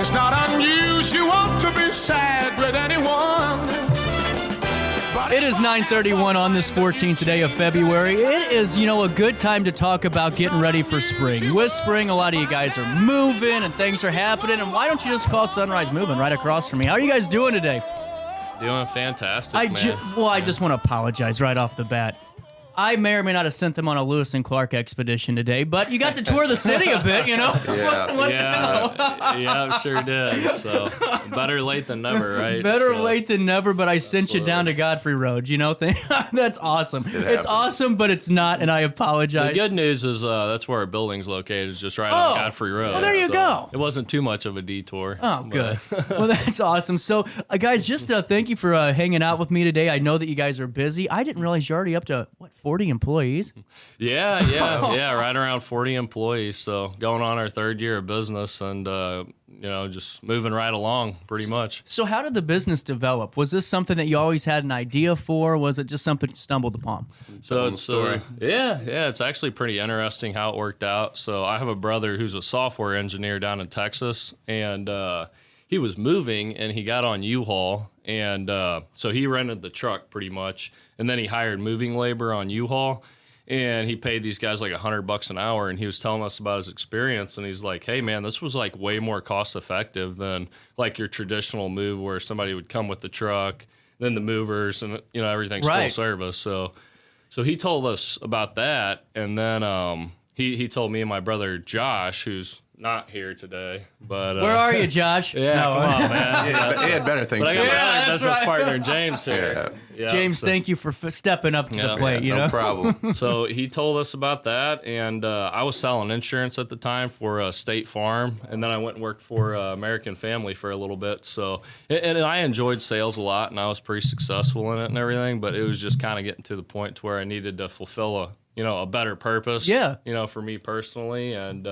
It's not unusual to be sad with anyone. It is 9:31 on this 14th day of February. It is, a good time to talk about getting ready for spring. With spring, a lot of you guys are moving and things are happening. And why don't you just call Sunrise Moving right across from me? How are you guys doing today? Doing fantastic, man. I just want to apologize right off the bat. I may or may not have sent them on a Lewis and Clark expedition today, but you got to tour the city a bit, Yeah, sure did. So better late than never, right? Better late than never, but I sent you down to Godfrey Road, That's awesome. It's awesome, but it's not, and I apologize. The good news is that's where our building's located, is just right on Godfrey Road. Well, there you go. It wasn't too much of a detour. Oh, good. Well, that's awesome. So, guys, just thank you for hanging out with me today. I know that you guys are busy. I didn't realize you're already up to, 40 employees? Yeah, right around 40 employees. So going on our third year of business and, just moving right along pretty much. So how did the business develop? Was this something that you always had an idea for? Or was it just something you stumbled upon? So it's it's actually pretty interesting how it worked out. So I have a brother who's a software engineer down in Texas, and he was moving and he got on U-Haul, and so he rented the truck pretty much, and then he hired moving labor on U-Haul, and he paid these guys like $100 an hour, and he was telling us about his experience, and he's like, hey man, this was like way more cost effective than like your traditional move where somebody would come with the truck, then the movers, and everything's full service. So he told us about that, and then he told me and my brother Josh, who's not here today, but where are you, Josh? Yeah, come on, man. He had better things. But I got my other business right. partner James here. Yeah, James, thank you for stepping up to the plate. No problem. So he told us about that, and I was selling insurance at the time for State Farm, and then I went and worked for American Family for a little bit. So, and I enjoyed sales a lot, and I was pretty successful in it and everything. But it was just kind of getting to the point to where I needed to fulfill a better purpose. Yeah. For me personally, and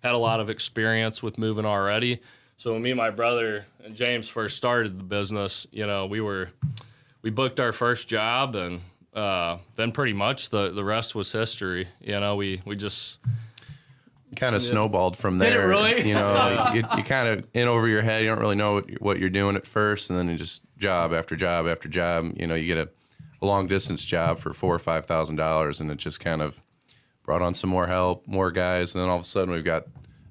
had a lot of experience with moving already. So when me and my brother and James first started the business, we booked our first job, and then pretty much the rest was history. We just kind of snowballed from there. Did it really? You kind of in over your head. You don't really know what you're doing at first, and then you just job after job after job. You get a long distance job for $4,000 or $5,000, and it just kind of brought on some more help, more guys, and then all of a sudden we've got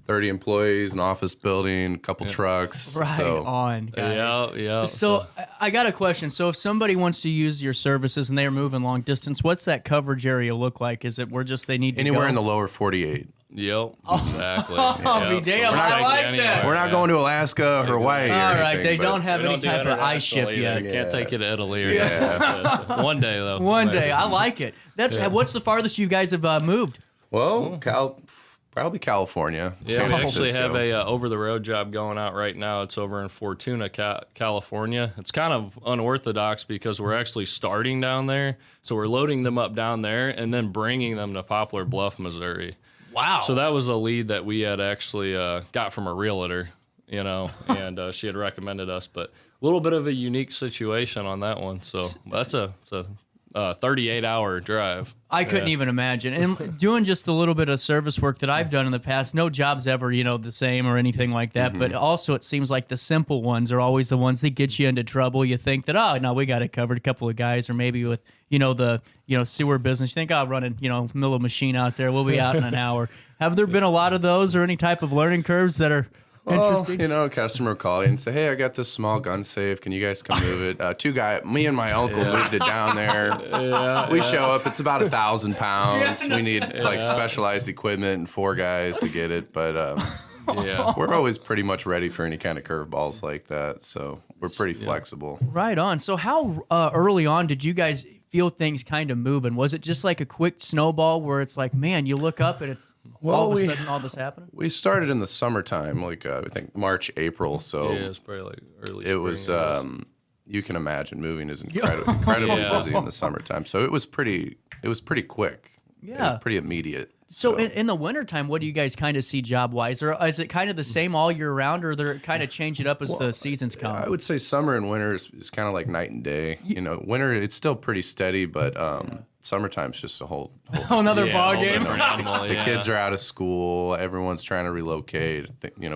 30 employees, an office building, a couple trucks. Right on, guys. Yeah. So I got a question. So if somebody wants to use your services and they're moving long distance, what's that coverage area look like? Is it where just they need to anywhere go? in the lower 48. Yep, exactly. Be damn, I like that. We're not going to Alaska or Hawaii. All right, anything, they don't have any type of ice ship yet. Can't take you to Italy or anything. One day though. One day, I like it. What's the farthest you guys have moved? Well, probably California. Yeah, we actually have a over-the-road job going out right now. It's over in Fortuna, California. It's kind of unorthodox because we're actually starting down there. So we're loading them up down there and then bringing them to Poplar Bluff, Missouri. Wow. So that was a lead that we had actually got from a realtor, and she had recommended us. But a little bit of a unique situation on that one. So it's a 38-hour drive. I couldn't even imagine. And doing just a little bit of service work that I've done in the past, no job's ever, the same or anything like that. Mm-hmm. But also it seems like the simple ones are always the ones that get you into trouble. You think that, oh, no, we got it covered, a couple of guys, or maybe with, the sewer business. You think, oh, running, middle of machine out there, we'll be out in an hour. Have there been a lot of those or any type of learning curves that are interesting? A customer will call you and say, hey, I got this small gun safe. Can you guys come move it? Me and my uncle moved it down there. We show up. It's about 1,000 pounds. We need specialized equipment and 4 guys to get it. But we're always pretty much ready for any kind of curveballs like that. So we're pretty flexible. Right on. So how early on did you guys feel things kind of moving? Was it just like a quick snowball where it's like, man, you look up and it's all of a sudden all this happening? We started in the summertime, I think March, April. So yeah, it's probably like early spring. It was, you can imagine moving is incredibly busy in the summertime. So it was pretty quick. Yeah. It was pretty immediate. So in the wintertime, what do you guys kind of see job-wise? Or is it kind of the same all year round, or they're kind of change it up as the seasons come? I would say summer and winter is kind of like night and day. Winter, it's still pretty steady, but summertime's just a whole Another Yeah, ball whole game. different animal, the yeah. kids are out of school. Everyone's trying to relocate.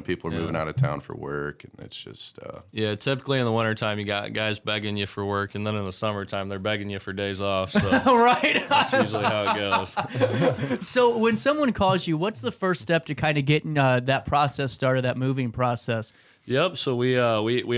People are moving out of town for work, and it's just Yeah, typically in the wintertime, you got guys begging you for work, and then in the summertime, they're begging you for days off. So Right. that's usually how it goes. So when someone calls you, what's the first step to kind of getting that process started, that moving process? Yep. So we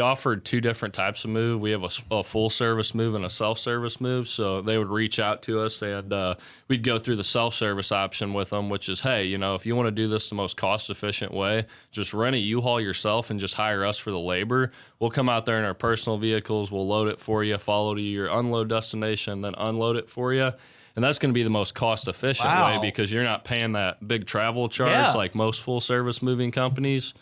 offered two different types of move. We have a full service move and a self service move. So they would reach out to us, and we'd go through the self service option with them, which is, hey, if you want to do this the most cost efficient way, just rent a U-Haul yourself and just hire us for the labor. We'll come out there in our personal vehicles. We'll load it for you, follow to your unload destination, then unload it for you. And that's going to be the most cost efficient way because you're not paying that big travel charge like most full service moving companies.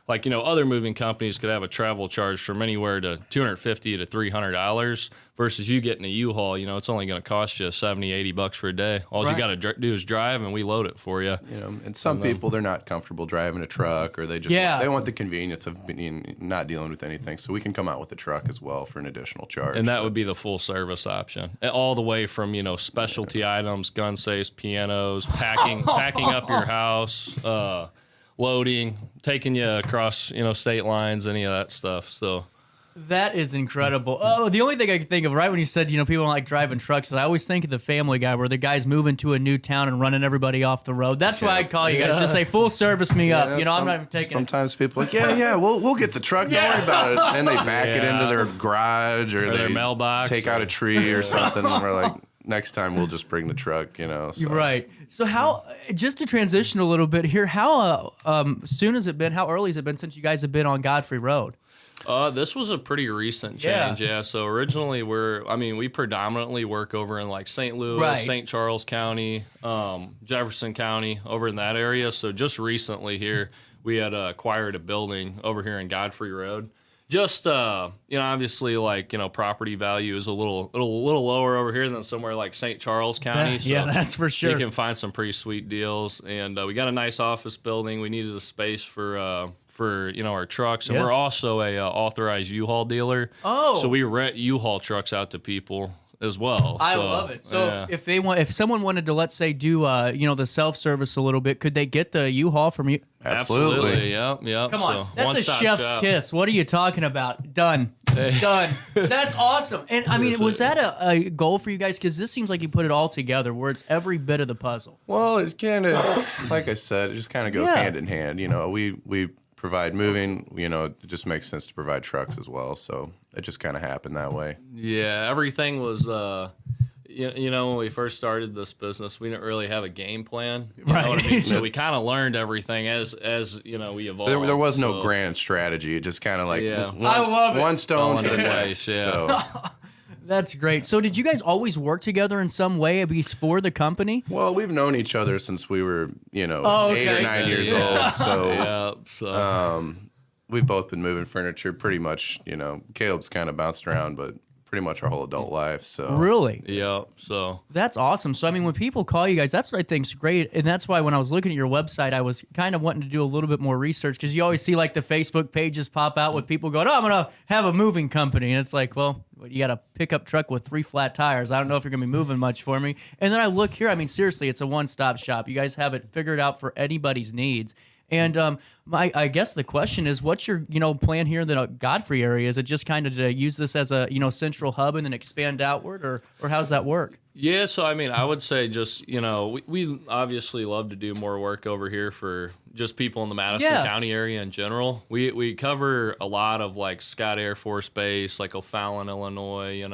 Like, other moving companies could have a travel charge from anywhere to $250 to $300 versus you getting a U-Haul. It's only going to cost you $70, $80 for a day. All you got to do is drive, and we load it for you. And some people, they're not comfortable driving a truck, or they just they want the convenience of not dealing with anything. So we can come out with a truck as well for an additional charge. And that would be the full service option, all the way from specialty items, gun safes, pianos, packing up your house. Loading, taking you across, state lines, any of that stuff. So that is incredible. Oh, the only thing I could think of right when you said, people don't like driving trucks, is I always think of the Family Guy where the guy's moving to a new town and running everybody off the road. That's why I call you guys. Just say full service me up. I'm not even taking Sometimes people are like, we'll get the truck. Don't worry about it. And they back it into their garage or their they mailbox, take out a tree or something. And we're like, next time we'll just bring the truck, So. Right. So how, just to transition a little bit here, how soon has it been, how early has it been since you guys have been on Godfrey Road? This was a pretty recent change, yeah. So originally we predominantly work over in like St. Louis, St. Charles County, Jefferson County, over in that area. So just recently here, we had acquired a building over here in Godfrey Road. Just obviously, property value is a little lower over here than somewhere like St. Charles County. So that's for sure. You can find some pretty sweet deals, and we got a nice office building. We needed a space for our trucks, and we're also a authorized U-Haul dealer. Oh, so we rent U-Haul trucks out to people as well. I love it. So if someone wanted to, let's say, do the self-service a little bit, could they get the U-Haul from you? Absolutely. Yep. Come on. That's a chef's kiss. What are you talking about? Done. Done. That's awesome. And was that a goal for you guys? Because this seems like you put it all together where it's every bit of the puzzle. Well, it's kind of, like I said, it just kind of goes hand in hand. We provide moving, it just makes sense to provide trucks as well. So it just kind of happened that way. Yeah, everything was, when we first started this business, we didn't really have a game plan. You know what I mean? So we kind of learned everything as we evolved. There was no grand strategy. It just kind of like I love it. One stone to the next. So. That's great. So did you guys always work together in some way before the company? Well, we've known each other since we were, 8 or 9 years old. So, we've both been moving furniture pretty much, Caleb's kind of bounced around, but pretty much our whole adult life. So really, yeah. So that's awesome. So when people call you guys, that's what I think's great, and that's why when I was looking at your website, I was kind of wanting to do a little bit more research because you always see like the Facebook pages pop out with people going, "Oh, I'm gonna have a moving company," and it's like, well, you got a pickup truck with 3 flat tires. I don't know if you're gonna be moving much for me. And then I look here. Seriously, it's a one-stop shop. You guys have it figured out for anybody's needs. And I guess the question is, what's your plan here in the Godfrey area? Is it just kind of to use this as a central hub and then expand outward, or how's that work? Yeah, so I would say just we obviously love to do more work over here for just people in the Madison County area in general. We cover a lot of like Scott Air Force Base, like O'Fallon, Illinois,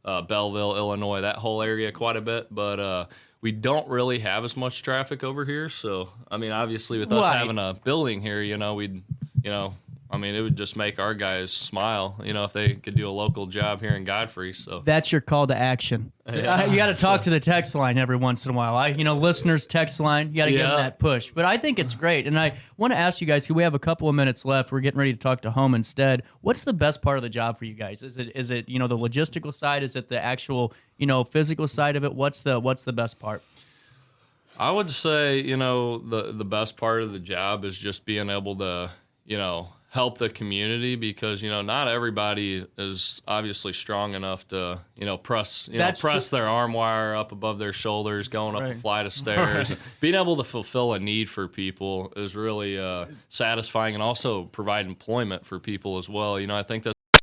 Belleville, Illinois, that whole area quite a bit, but we don't really have as much traffic over here. So, obviously with us having a building here, we'd, it would just make our guys smile, if they could do a local job here in Godfrey. So that's your call to action. Yeah. You got to talk to the text line every once in a while. Listeners text line, you got to give them that push. But I think it's great. And I want to ask you guys, we have a couple of minutes left. We're getting ready to talk to home instead. What's the best part of the job for you guys? Is it the logistical side? Is it the actual, physical side of it? What's the best part? I would say, the best part of the job is just being able to, help the community, because not everybody is obviously strong enough to press their arm wire up above their shoulders going up a flight of stairs. Being able to fulfill a need for people is really satisfying, and also provide employment for people as well. I think that's